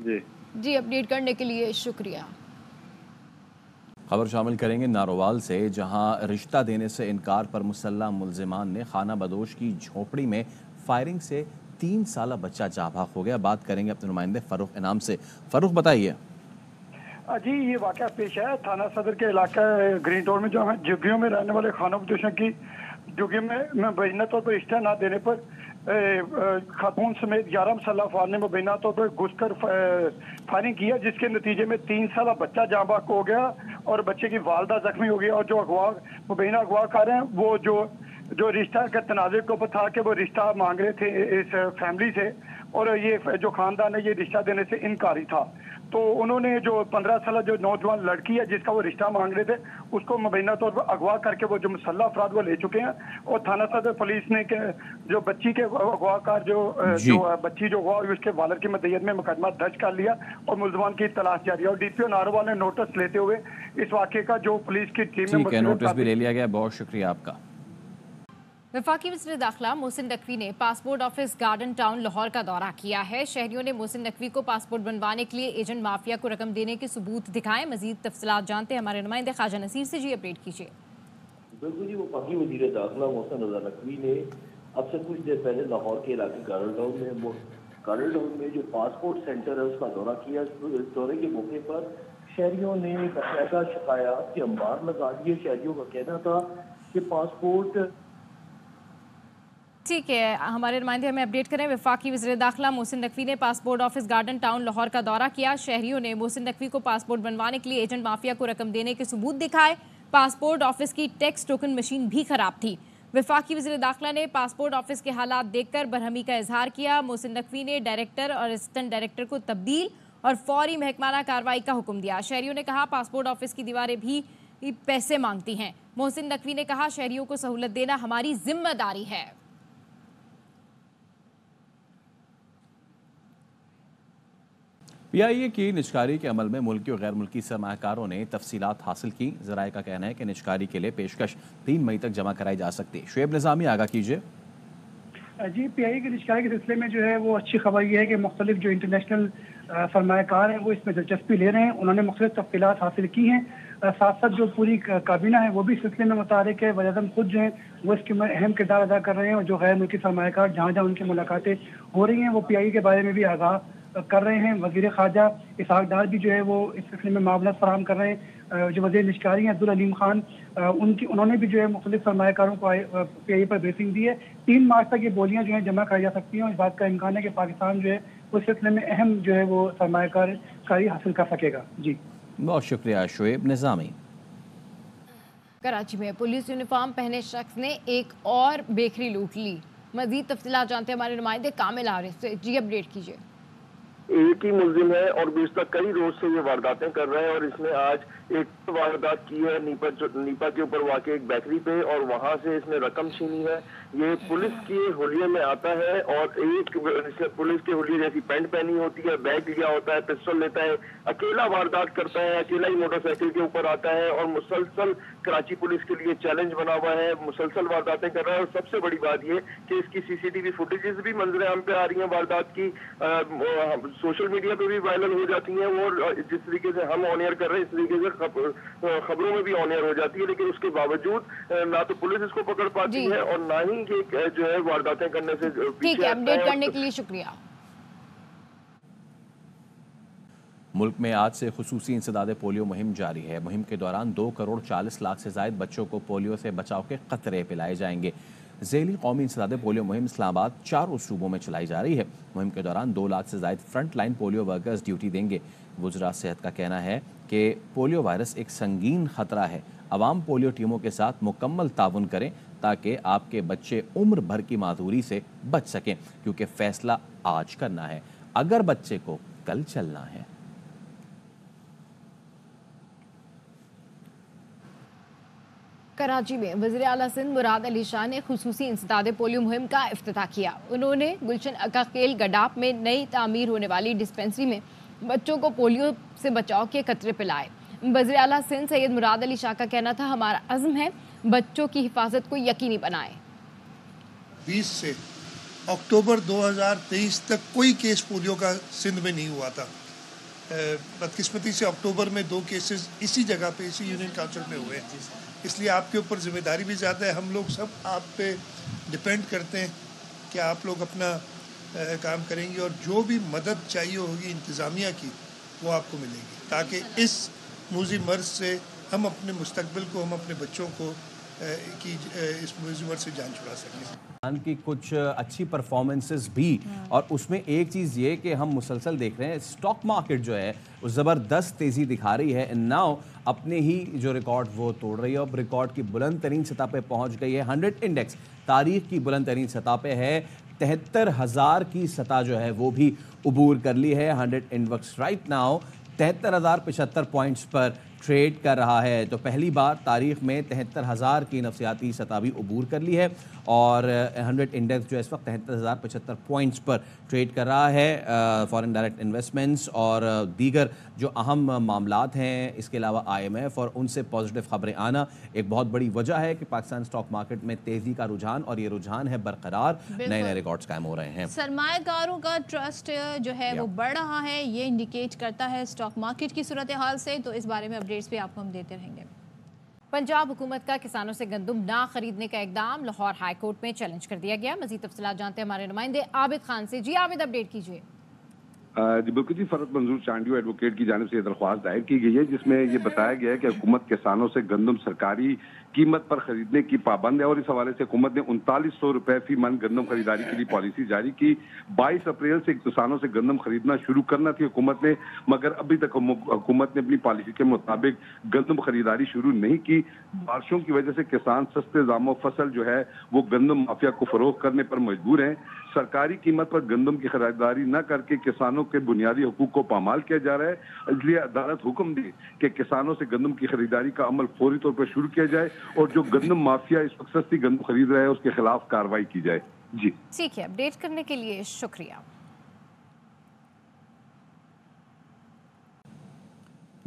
जी अपडेट करने के लिए शुक्रिया। खबर शामिल करेंगे नारोवाल से, जहां रिश्ता देने से इनकार पर मुसल्लह मुलजिमान ने खाना बदोश की झोपड़ी में फायरिंग से 3 साला बच्चा जाँ भाग हो गया। बात करेंगे अपने नुमाइंदे फरूख इनाम से। फरूख बताइए। जी ये वाक़या पेश है थाना सदर के इलाका ग्रीन टाउन में, जो है झुग्गियों में रहने वाले खाना बदोशों की झुग्गियों में मुबैना तौर पर रिश्ता न देने पर खातून समेत 11 मुसल्लह अफराद ने मुबैना तौर पर घुसकर फायरिंग किया, जिसके नतीजे में 3 साला बच्चा जाँ भाग हो गया और बच्चे की वालदा जख्मी हो गई। और जो मुबैना अगवाकार हैं वो जो रिश्ता के तनाज़े के ऊपर था कि वो रिश्ता मांग रहे थे इस फैमिली से, और ये जो खानदान है ये रिश्ता देने से इनकारी था। तो उन्होंने जो 15 साल जो नौजवान लड़की है जिसका वो रिश्ता मांग रहे थे उसको मुबैना तौर पर अगवा करके वो जो मुसल्लह अफराद वो ले चुके हैं। और थाना सदर पुलिस ने जो बच्ची के अगवाकार जो बच्ची जो हुआ उसके वालिद की मदयत में मुकदमा दर्ज कर लिया और मुलजमान की तलाश जारी है। और DPO नारोवाल ने नोटिस लेते हुए इस वाक़े का जो पुलिस की टीम ने नोटिस भी ले लिया गया। बहुत शुक्रिया आपका। वफाकी वज़ीर दाखिला मोहसिन नकवी ने passport office garden town Lahore का दौरा किया है। शहरियों ने मोहसिन नकवी को पासपोर्ट बनवाने के लिए एजेंट माफिया को रकम देने के सबूत दिखाए। मजीद तफसीलात जानते हैं हमारे नुमाइंदे ख्वाजा नसीर से। जी अपडेट कीजिए। बिल्कुल जी, वफाकी वज़ीर दाखिला मोहसिन नकवी ने अब से कुछ देर पहले लाहौर के इलाके गार्डन टाउन में जो पासपोर्ट सेंटर है उसका दौरा किया। इस दौरे के मौके पर शहरियों ने बाकायदा शिकायत के अंबार लगा दिए। शहरियों का कहना था कि पासपोर्ट ठीक है, हमारे नुमाइंदे हमें अपडेट करें। वफाकी वज़ीर दाखिला मोहसिन नकवी ने passport office garden town Lahore का दौरा किया। शहरियों ने मोहसिन नकवी को पासपोर्ट बनवाने के लिए एजेंट माफिया को रकम देने के सबूत दिखाए। पासपोर्ट ऑफिस की टैक्स टोकन मशीन भी खराब थी। वफाकी वज़ीर दाखिला ने पासपोर्ट ऑफिस के हालात देखकर बरहमी का इजहार किया। मोहसिन नकवी ने डायरेक्टर और असिस्टेंट डायरेक्टर को तब्दील और फौरी महकमाना कार्रवाई का हुक्म दिया। शहरियों ने कहा पासपोर्ट ऑफिस की दीवारें भी पैसे मांगती हैं। मोहसिन नकवी ने कहा शहरियों को सहूलत देना हमारी जिम्मेदारी है। PIA की निजकारी के अमल में मुल्की और गैर मुल्की सरमाकारों ने तफसीलात हासिल की। ज़राए का कहना है कि निजकारी के लिए पेशकश 3 मई तक जमा कराई जा सकती है। शुएब निज़ामी आगाह कीजिए। जी PIA की निजकारी के सिलसिले में जो है वो अच्छी खबर ये है कि मुख्तलिफ जो इंटरनेशनल सरमाकार हैं वो इसमें दिलचस्पी ले रहे हैं। उन्होंने मुख्तलिफ तफसीलात हासिल की हैं। साथ साथ जो पूरी काबीना है वो भी इस सिलसिले में मुतारिक है। वज़ीर-ए-आज़म खुद जो है वो इसके में अहम किरदार अदा कर रहे हैं और जो गैर मुल्की सरमाकार जहाँ जहाँ उनकी मुलाकातें हो रही हैं वो PIA के बारे में भी आगाह कर रहे हैं। वज़ीर ख़ारजा इसहाक़ डार भी जो है वो इस सिलसिले में मामला फराहम कर रहे हैं। जो वज़ीर निजकारी हैं अब्दुल अलीम खान उन्होंने भी जो है मुख्तलिफ सरमाकारों को PIA पर ब्रीफिंग दी है। 3 मार्च तक ये बोलियाँ जो है जमा कराई जा सकती हैं और इस बात का इम्कान है कि पाकिस्तान जो है उस सिलसिले में अहम जो है वो सरमाकारी हासिल कर सकेगा। जी बहुत शुक्रिया शुएब निज़ामी। कराची में पुलिस यूनिफॉर्म पहने शख्स ने एक और बेकरी लूट ली। मजीद तफसीलात जानते हैं हमारे नुमाइंदे कामिल आरिफ से। जी अपडेट कीजिए। एक ही मुल्जिम है और गुज़िश्ता कई रोज से ये वारदातें कर रहा है और इसने आज एक वारदात की है नीपा के ऊपर वाक़े एक बेकरी पे और वहां से इसने रकम छीनी है। ये पुलिस के हुलिये में आता है और एक पुलिस के हुलिये जैसी पैंट पहनी होती है, बैग लिया होता है, पिस्टल लेता है, अकेला वारदात करता है, अकेला ही मोटरसाइकिल के ऊपर आता है और मुसलसल कराची पुलिस के लिए चैलेंज बना हुआ है। मुसलसल वारदातें कर रहा है और सबसे बड़ी बात ये कि इसकी CCTV फुटेजेस भी मंजर आम पे आ रही हैं वारदात की, सोशल मीडिया पे भी वायरल हो जाती हैं और जिस तरीके से हम ऑन एयर कर रहे हैं इस तरीके से खबरों में भी ऑन एयर हो जाती है। लेकिन उसके बावजूद ना तो पुलिस इसको पकड़ पाती है और ना ही ये जो है वारदातें करने से ठीक है, अपडेट करने के लिए शुक्रिया। मुल्क में आज से खुसूसी इंसदाद पोलियो मुहिम जारी है। मुहिम के दौरान 2 करोड़ 40 लाख से ज़ायद बच्चों को पोलियो से बचाव के क़तरे पिलाए जाएंगे। ज़ेली कौमी इंसदाद पोलियो मुहिम इस्लामाबाद 4 सूबों में चलाई जा रही है। मुहिम के दौरान 2 लाख से ज़ायद front line polio workers duty देंगे। वुज़रा सेहत का कहना है कि पोलियो वायरस एक संगीन ख़तरा है। अवाम पोलियो टीमों के साथ मुकम्मल ताउन करें ताकि आपके बच्चे उम्र भर की माधुरी से बच सकें, क्योंकि फ़ैसला आज करना है अगर बच्चे को कल चलना है। कराची में वज़ीर आला सिंध मुराद अली शाह ने खुसूसी इंसदाद पोलियो मुहिम का इफ्तिताह किया। उन्होंने गुलशन अकाखेल गडाप में नई तामीर होने वाली डिस्पेंसरी में बच्चों को पोलियो से बचाव के कतरे पिलाए। वज़ीर आला सिंध सैयद मुराद अली शाह का कहना था, हमारा अज़्म है बच्चों की हिफाजत को यकीनी बनाएं। 20 से अक्टूबर 2023 तक कोई केस पोलियो का सिंध में नहीं हुआ था। बदकिस्मती से अक्टूबर में 2 केसेस इसी जगह पे, इसी यूनियन काउंसिल में हुए। इसलिए आपके ऊपर जिम्मेदारी भी ज़्यादा है। हम लोग सब आप पे डिपेंड करते हैं कि आप लोग अपना काम करेंगे और जो भी मदद चाहिए होगी इंतज़ामिया की वो आपको मिलेगी, ताकि इस मूजी मर्ज से हम अपने मुस्तकबिल को, हम अपने बच्चों को की इस मूजी मर्ज से जान छुड़ा सकें। की कुछ अच्छी परफॉर्मेंसेस भी, और उसमें एक चीज़ ये कि हम मुसलसल देख रहे हैं स्टॉक मार्केट जो है वो ज़बरदस्त तेज़ी दिखा रही है। नाउ अपने ही जो रिकॉर्ड वो तोड़ रही है। अब रिकॉर्ड की बुलंद तरीन सतह पे पहुंच गई है। 100 इंडेक्स तारीख की बुलंद तरीन सतह पे है। 73,000 की सतह जो है वो भी उबूर कर ली है। 100 इंडेक्स राइट नाउ 73,075 पॉइंट्स पर ट्रेड कर रहा है। तो पहली बार तारीख में 73,000 की नफसियाती सतह भी उबूर कर ली है और 100 इंडेक्स जो है इस वक्त 73,075 पॉइंट्स पर ट्रेड कर रहा है। फॉरेन डायरेक्ट इन्वेस्टमेंट्स और दीगर जो अहम मामलात हैं, इसके अलावा IMF और उनसे पॉजिटिव खबरें आना एक बहुत बड़ी वजह है कि पाकिस्तान स्टॉक मार्केट में तेज़ी का रुझान, और ये रुझान है बरकरार, नए नए रिकॉर्ड्स कायम हो रहे हैं। सरमायाकारों का ट्रस्ट जो है वो बढ़ रहा है, ये इंडिकेट करता है स्टॉक मार्केट की सूरत हाल से। तो इस बारे में अपडेट्स भी आपको हम देते रहेंगे। पंजाब हुकूमत का किसानों से गंदम ना खरीदने का इकदाम लाहौर हाई कोर्ट में चैलेंज कर दिया गया। मजीद तफसीलात जानते हैं हमारे नुमाइंदे आबिद खान से। जी आबिद, अपडेट कीजिए। जी बिल्कुल जी, फरत मंजूर चांडियो एडवोकेट की जानिब से ये दरख्वास्त दायर की गई है जिसमें ये बताया गया है कि हुकूमत किसानों से गंदम सरकारी कीमत पर खरीदने की पाबंद है और इस हवाले से हुकूमत ने 3900 रुपए फी मन गंदम खरीदारी के लिए पॉलिसी जारी की। 22 अप्रैल से किसानों से गंदम खरीदना शुरू करना थी हुकूमत ने, मगर अभी तक हुकूमत ने अपनी पॉलिसी के मुताबिक गंदम खरीदारी शुरू नहीं की। बारिशों की वजह से किसान सस्ते दामों फसल जो है वो गंदम माफिया को फरोख्त करने पर मजबूर हैं। सरकारी कीमत पर गंदम की खरीदारी न करके किसानों के बुनियादी हुकूक को पामाल किया जा रहा है। इसलिए अदालत हुक्म दी कि किसानों से गंदम की खरीदारी का अमल फौरी तौर पर शुरू किया जाए और जो गंदम माफिया इस वक्त सस्ती गंदम खरीद रहा है उसके खिलाफ कार्रवाई की जाए। जी ठीक है, अपडेट करने के लिए शुक्रिया।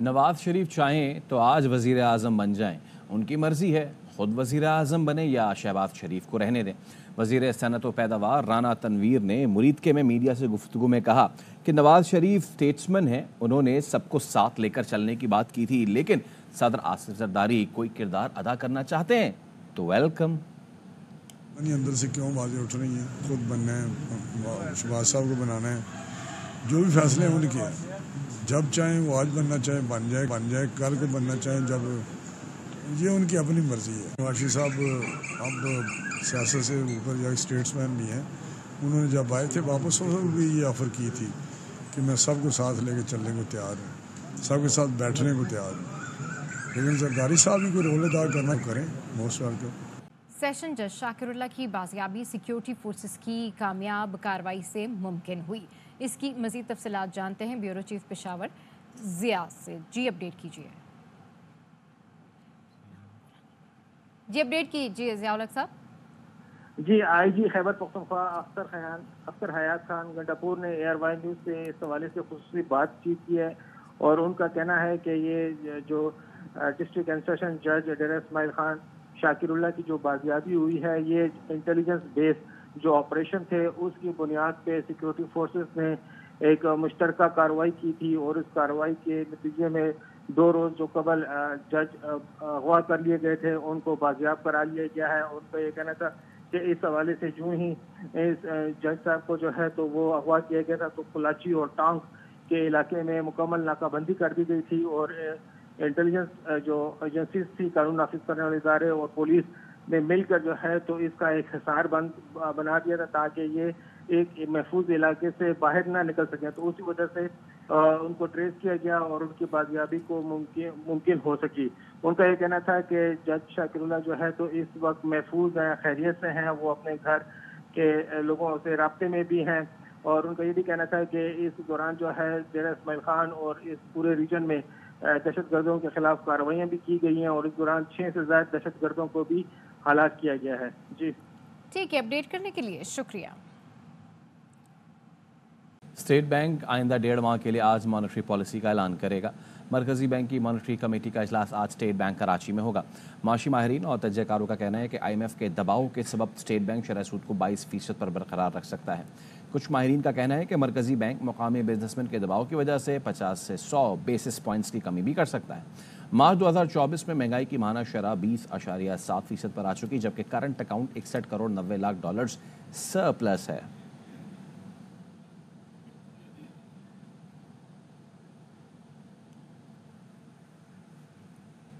नवाज शरीफ चाहें तो आज वजीर आज़म बन जाएं, उनकी मर्जी है। खुद वजीर आज़म बने या शहबाज शरीफ को रहने दें। वजीर सनत व पैदावार राना तनवीर ने मुरीदके में मीडिया से गुफ्तगू में कहा कि नवाज शरीफ स्टेट्समैन हैं, उन्होंने सबको साथ लेकर चलने की बात की थी, लेकिन सदर आसिफ जरदारी कोई किरदार अदा करना चाहते हैं तो वेलकम। अंदर से क्यों बातें उठ रही हैं, खुद बनना है, शहबाज साहब को बनाना है, जो भी फैसले हैं उनके, जब चाहें वो आज बनना चाहें बन जाए, कल को बनना चाहें जब, ये उनकी अपनी मर्जी है। नवाज शरीफ साहब अब सियासत से ऊपर जाकर स्टेट्समैन भी हैं। उन्होंने जब आए थे वापस भी ये ऑफ़र की थी कि मैं सबको साथ लेकर चलने को तैयार हूँ, सबके साथ बैठने को तैयार हूँ, लेकिन जरदारी साहब भी कोई रोल अदा करना करें। Most welcome. सेशन जज शाकिरुल्लाह की बाजियाबी सिक्योरिटी फोर्सेस की कामयाब कार्रवाई से मुमकिन हुई। इसकी मज़ीद तफसीलात जानते हैं ब्यूरो चीफ पेशावर ज़िया से। जी अपडेट कीजिए। जी अपडेट कीजिए ज़ियाउल हक साहब। जी IG खैबर पख्तूनख्वा अख्तर हयात खान गंडापुर ने ARY न्यूज़ से इस हवाले से खुसूसी बातचीत की है और उनका कहना है कि ये जो डिस्ट्रिक्ट एंड सेशन जज डेरा इस्माइल खान शाकिरुल्लाह की जो बाजियाबी हुई है, ये इंटेलिजेंस बेस्ड जो ऑपरेशन थे उसकी बुनियाद पे सिक्योरिटी फोर्सेस ने एक मुश्तरका कार्रवाई की थी और इस कार्रवाई के नतीजे में 2 रोज़ जो कबल जज अगवा कर लिए गए थे उनको बाजियाब करा लिया गया है। उनका ये कहना था कि इस हवाले से यूं ही इस जज साहब को जो है तो वो अगवा किया गया था तो कुलाची और टांग के इलाके में मुकम्मल नाकाबंदी कर दी गई थी और इंटेलिजेंस जो एजेंसीज थी, कानून नाफिज करने वाले इदारे और पुलिस ने मिलकर जो है तो इसका एक हिसार बंद बना दिया था ताकि ये एक महफूज इलाके से बाहर ना निकल सके। तो उसी वजह से उनको ट्रेस किया गया और उनकी बाजियाबी को मुमकिन हो सकी। उनका ये कहना था कि जज शाकिरुल्लाह जो है तो इस वक्त महफूज हैं, खैरियत से हैं, वो अपने घर के लोगों से राब्ते में भी हैं। और उनका ये भी कहना था कि इस दौरान जो है डेरा इस्माइल खान और इस पूरे रीजन में दहशतगर्दों के खिलाफ कार्रवाइयाँ भी की गई हैं और इस दौरान 6 से ज्यादा दहशतगर्दों को भी हलाक किया गया है। जी ठीक है, अपडेट करने के लिए शुक्रिया। स्टेट बैंक आइंदा 1.5 माह के लिए आज मॉनेटरी पॉलिसी का ऐलान करेगा। मरकजी बैंक की मॉनेटरी कमेटी का इजलास आज स्टेट बैंक कराची में होगा। माशी माहिरीन और तजज़ियाकारों का कहना है कि IMF के दबाव के सबब स्टेट बैंक शरह सूद को 22% पर बरकरार रख सकता है। कुछ माहिरीन का कहना है कि मरकजी बैंक मुकामी बिजनेसमैन के दबाव की वजह से 50 से 100 बेसिस पॉइंट्स की कमी भी कर सकता है। मार्च 2024 में महंगाई की माहाना शरह 20.7% पर आ चुकी, जबकि current account 61 crore 90 lakh dollars surplus है।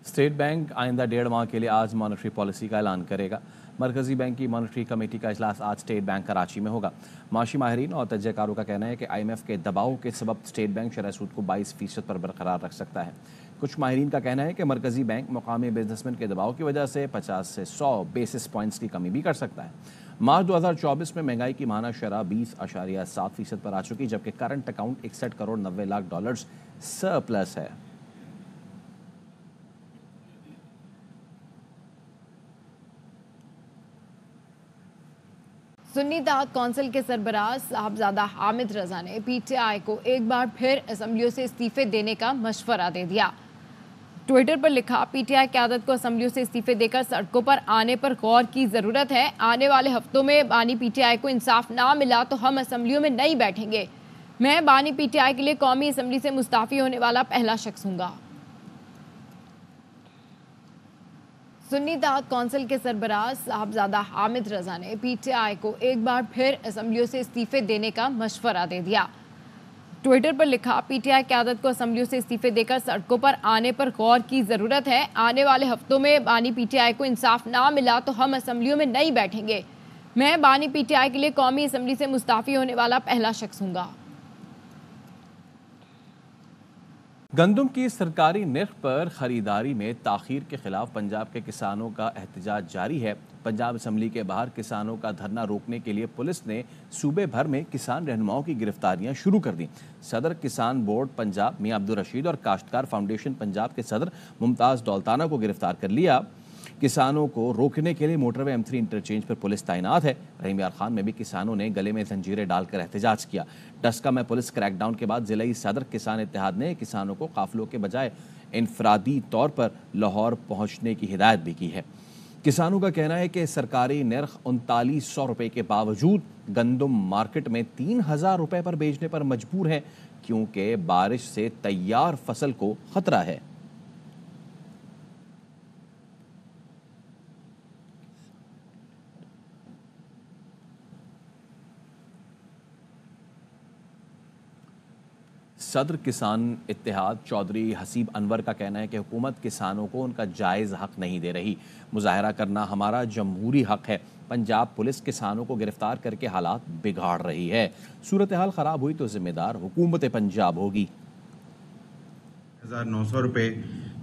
स्टेट बैंक आइंदा 1.5 माह के लिए आज मॉनेटरी पॉलिसी का ऐलान करेगा। मरकजी बैंक की मॉनेटरी कमेटी का इजलास आज स्टेट बैंक कराची में होगा। माशी माहिरीन और तजज़ियाकारों का कहना है कि IMF के दबाव के सबब स्टेट बैंक शरह सूद को 22% पर बरकरार रख सकता है। कुछ माहिरीन का कहना है कि मरकजी बैंक मुकामी बिजनेसमैन के दबाव की वजह से 50 से 100 बेसिस पॉइंट्स की कमी भी कर सकता है। मार्च 2024 में महंगाई की माहाना शरह 20.7% पर आ चुकी, जबकि current account 61 crore 90 lakh dollars surplus है। सुन्नी इत्तेहाद कौंसिल के सरबराह साहबजादा हामिद रजा ने PTI को एक बार फिर असम्बलियों से इस्तीफे देने का मशवरा दे दिया। ट्विटर पर लिखा, PTI क़यादत को असम्बलियों से इस्तीफे देकर सड़कों पर आने पर गौर की ज़रूरत है। आने वाले हफ्तों में बानी PTI को इंसाफ ना मिला तो हम असम्बलियों में नहीं बैठेंगे। मैं बानी PTI के लिए कौमी असम्बली से मुस्ताफ़ी होने वाला पहला शख्स हूँगा। सुन्नी इत्तेहाद कौंसिल के सरबराह साहबजादा हामिद रजा ने PTI को एक बार फिर असम्बलियों से इस्तीफे देने का मशवरा दे दिया। ट्विटर पर लिखा, PTI क़यादत को असम्बलियों से इस्तीफे देकर सड़कों पर आने पर गौर की ज़रूरत है। आने वाले हफ्तों में बानी PTI को इंसाफ ना मिला तो हम असम्बलियों में नहीं बैठेंगे। मैं बानी PTI के लिए कौमी असम्बली से मुस्ताफ़ी होने वाला पहला शख्स हूँगा। गंदम की सरकारी निर्ख पर खरीदारी में ताख़ीर के खिलाफ पंजाब के किसानों का एहतजाज जारी है। पंजाब असम्बली के बाहर किसानों का धरना रोकने के लिए पुलिस ने सूबे भर में किसान रहनुमाओं की गिरफ्तारियां शुरू कर दी। सदर किसान बोर्ड पंजाब मियां अब्दुल रशीद और काश्तकार फाउंडेशन पंजाब के सदर मुमताज़ दौलताना को गिरफ्तार कर लिया। किसानों को रोकने के लिए मोटरवे M3 इंटरचेंज पर पुलिस तैनात है। रहीम यार खान में भी किसानों ने गले में जंजीरें डालकर एहतजाज किया। डस्का में पुलिस क्रैकडाउन के बाद जिला सदर किसान इत्तेहाद ने किसानों को काफिलों के बजाय इनफरादी तौर पर लाहौर पहुंचने की हिदायत भी की है। किसानों का कहना है कि सरकारी निर्ख 3900 रुपये के बावजूद गंदम मार्केट में 3000 रुपये पर बेचने पर मजबूर है, क्योंकि बारिश से तैयार फसल को खतरा है। सदर किसान इत्तेहाद चौधरी हसीब अनवर का कहना है कि हुकूमत किसानों को उनका जायज़ हक नहीं दे रही। मुजाहरा करना हमारा जमहूरी हक है। पंजाब पुलिस किसानों को गिरफ्तार करके हालात बिगाड़ रही है। सूरत हाल ख़राब हुई तो जिम्मेदार हुकूमत पंजाब होगी। 1900 रुपये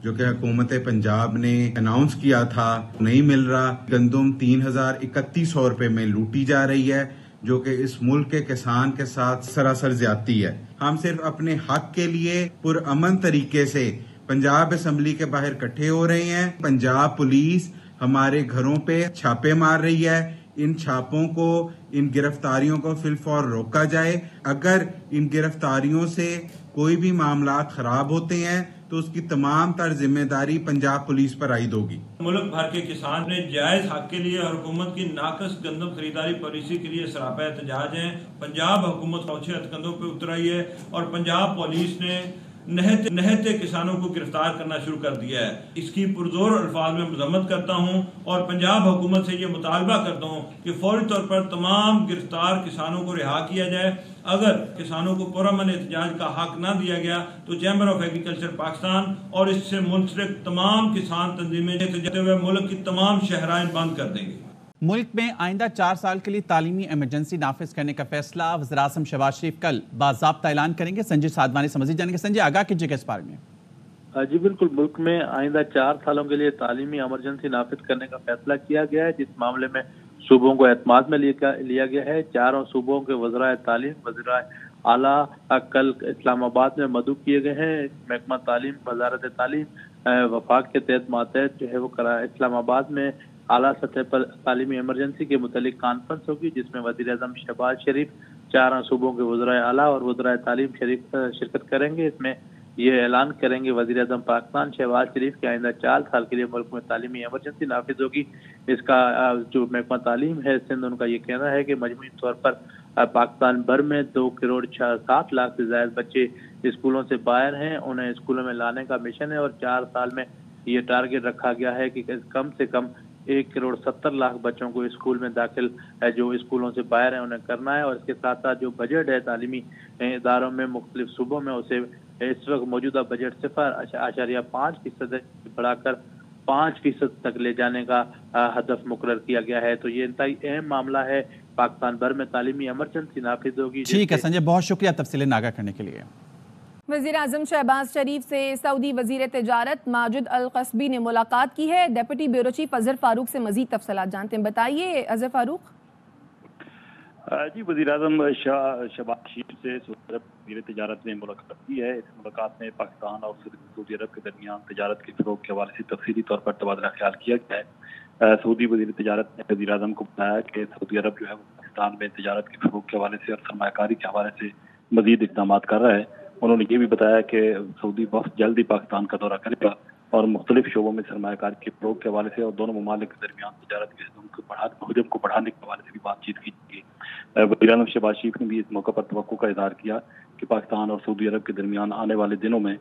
जो कि हुकूमत पंजाब ने अनाउंस किया था नहीं मिल रहा। गंदम 3100 रुपये में लूटी जा रही है, जो कि इस मुल्क के किसान के साथ सरासर ज्यादती है। हम सिर्फ अपने हक के लिए पुरअमन तरीके से पंजाब असम्बली के बाहर इकट्ठे हो रहे हैं। पंजाब पुलिस हमारे घरों पे छापे मार रही है। इन छापों को, इन गिरफ्तारियों को फिलफौर रोका जाए। अगर इन गिरफ्तारियों से कोई भी मामला खराब होते हैं तो उसकी तमाम तर जिम्मेदारी पंजाब पुलिस पर आयद होगी। मुल्क भर के किसान ने जायज हक के लिए और हुकूमत की नाकस गंदम खरीदारी पॉलिसी के लिए सरापा एहतजाज हैं। पंजाब हुकूमत औछे हथकंडों पर उतर आई है और पंजाब पुलिस ने नहते किसानों को गिरफ्तार करना शुरू कर दिया है। इसकी पुरजोर अल्फाज में मजम्मत करता हूँ और पंजाब हुकूमत से ये मुतालबा करता हूँ कि फौरी तौर पर तमाम गिरफ्तार किसानों को रिहा किया जाए। अगर किसानों को पुरअमन एहतजाज का हक ना दिया गया तो चैम्बर ऑफ एग्रीकल्चर पाकिस्तान और इससे मुंसलिक तमाम किसान तंजीमें जाते हुए मुल्क की तमाम शहराएं बंद कर देंगे। मुल्क में आइंदा 4 साल के लिए तालीमी इमरजेंसी नाफिज करने का फैसला वज़ीर-ए-आज़म शहबाज शरीफ कल बाज़ाब्ता ऐलान करेंगे। संजय साधवानी से मज़ीद जानेंगे। संजय, आगाह कीजिएगा इस बारे में। जी बिल्कुल, मुल्क में आइंदा 4 सालों के लिए तालीमी इमरजेंसी नाफिज करने का फैसला किया गया है, जिस मामले में सूबों को एतमाद में लिया गया है। चारों सूबों के वज़राए तालीम, वज़राए आला कल इस्लामाबाद में मदऊ किए गए हैं। महकमा तालीम, वजारत तालीम वफाक के तहत मातहत जो है वो इस्लामाबाद में आला सतह पर तालीमी इमरजेंसी के मुतालिक कॉन्फ्रेंस होगी, जिसमें वज़ीर-ए-आज़म शहबाज शरीफ, चारों सूबों के वज़राए आला और वज़राए तालीम शिरकत करेंगे। इसमें ये ऐलान करेंगे वज़ीर-ए-आज़म पाकिस्तान शहबाज शरीफ के आइंदा 4 साल के लिए मुल्क में तालीमी इमरजेंसी नाफिज होगी। इसका जो महकमा तालीम है सिंध, उनका ये कहना है कि मजमूई तौर पर पाकिस्तान भर में 2 करोड़ 60 लाख से ज्यादा बच्चे स्कूलों से बाहर हैं। उन्हें स्कूलों में लाने का मिशन है और 4 साल में ये टारगेट रखा गया है कि कम से कम 1 करोड़ 70 लाख बच्चों को स्कूल में दाखिल जो स्कूलों से बाहर है उन्हें करना है। और इसके साथ साथ जो बजट है तालीमी इदारों में मुख्तलिफ सूबों में, उसे इस वक्त मौजूदा बजट 0.5% बढ़ाकर 5% तक ले जाने का हदफ मुकर्रर किया गया है। तो ये इंतहाई अहम मामला है। पाकिस्तान भर में तालीमी इमरजेंसी नाफिज होगी। ठीक है संजय, बहुत शुक्रिया तफसीलें नागा करने के लिए। वज़ीर-ए-आज़म शहबाज शरीफ से सऊदी वज़ीर तिजारत माजिद अल क़स्बी ने मुलाकात की है। Deputy bureau chief Azhar Farooq से मज़ीद तफसीलात जानते हैं। बताइए अजहर फारूक। जी, वज़ीर-ए-आज़म शहबाज शरीफ से सऊदी अरब वज़ीर तिजारत ने मुलाकात की है। इस मुलाकात में पाकिस्तान और सऊदी अरब के दरमियान तिजारत के फ़रोग़ के हवाले से तफसीली तौर पर तबादला ख्याल किया गया है। सऊदी वज़ीर तिजारत ने वज़ीर-ए-आज़म को बताया कि सऊदी अरब जो है वो पाकिस्तान में तिजारत के फ़रोग़ के हवाले से और सरमायाकारी के हवाले से मज़ीद इक़दाम कर रहा है। उन्होंने ये भी बताया कि सऊदी वफ़द जल्द ही पाकिस्तान का दौरा करेगा और मुख्तलिफ शोबों में सरमायाकारी के फ़रोग़ के हवाले से और दोनों ममालिक के दरमियान तिजारत के हजम को बढ़ाने के हवाले से भी बातचीत की जाएगी। वज़ीर-ए-आज़म शहबाज शरीफ ने भी इस मौके पर तवक्को का इज़हार किया कि पाकिस्तान और सऊदी अरब के दरमियान आने वाले दिनों में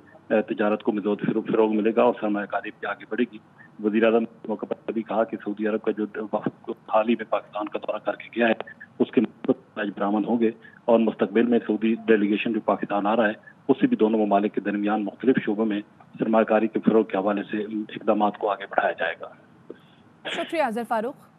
तिजारत को मज़ीद फ़रोग़ मिलेगा और सरमायाकारी भी आगे बढ़ेगी। वज़ीर-ए-आज़म ने इस मौके पर भी कहा कि सऊदी अरब का जो वफ़द हाल ही में पाकिस्तान का दौरा करके गया है उसके नतीजे बरामद होंगे और मुस्तक़बिल में सऊदी डेलीगेशन जो पाकिस्तान आ रहा है उससे भी दोनों ममालिक के दरमियान मुख्तलिफ शोबों में सरमायाकारी के फ़रोग़ के हवाले से इक़दामात को आगे बढ़ाया जाएगा। शुक्रिया अजहर फारूक।